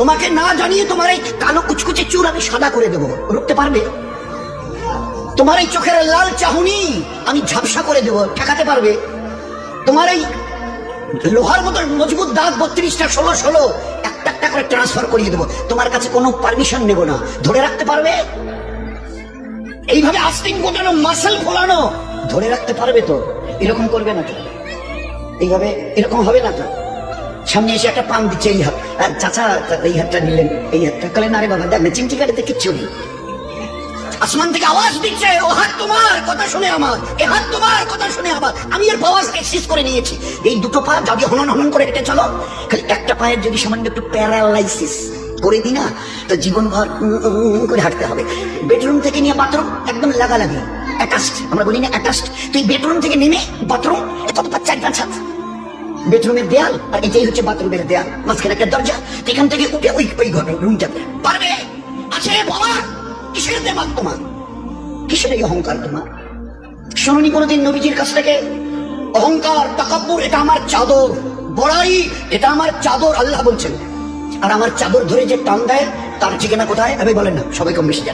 তোমাকে না জানিয়ে তোমার এই কালো কুচকুচে চুল আমি সাদা করে দেবো, রুখতে পারবে? তোমার এই চোখের লাল চাহনি আমি ঝাপসা করে দেবো, ঠেকাতে পারবে? তোমার এই লোহার মতো মজবুত দাঁত 32টা 16 একটা একটা করে ট্রান্সফার করিয়ে দেবো, তোমার কাছে কোনো পারমিশন নেব না, ধরে রাখতে পারবে? এইভাবে আস্তিন গোটানো মাসেল ফোলানো ধরে রাখতে পারবে তো? এরকম করবে না তো? এইভাবে এরকম হবে না তো? সামনে এসে একটা পান দিচ্ছে এই হাত, চাচা এই হাতটা নিলেন, এই হাতটা কালেন, আরে বাবা দেখ না চিমটি কাটাতে কিচ্ছু নেই। আসমান থেকে আওয়াজ দিচ্ছে, ও হাত তোমার কথা শুনে আমার, এ হাত তোমার কথা শুনে আমার। আমি এর পাওয়াজকে শেষ করে নিয়েছি। এই দুটো পা যদি হনন হনন করে হেঁটে চলো, খালি একটা পায়ের যদি সামান্য একটু প্যারালাইসিস করে দিই না, তো জীবনভর করে হাঁটতে হবে। বেডরুম থেকে নিয়ে বাথরুম একদম লাগালাগি, অ্যাটাচড, আমরা বলি না অ্যাটাচড। তুই বেডরুম থেকে নেমে বাথরুম কত 4-5 হাত, বেডরুমের দেয়াল আর এটাই হচ্ছে বাথরুমের দেয়াল, মাঝখানে একটা দরজা, এখান থেকে উঠে ওই ঘর রুমটা পারবে? আছে বাবা? কিসের দেমাগ তোমার? কিসের এই অহংকার তোমার? শোনোনি কোনোদিন নবীজির কাছ থেকে অহংকার, তাকাব্বুর এটা আমার চাদর, বড়াই এটা আমার চাদর, আল্লাহ বলছেন। আর আমার চাদর ধরে যে টান দেয় তার ঠিকানা কোথায়? আমি বলেন না, সবাই কম বেশি জানে।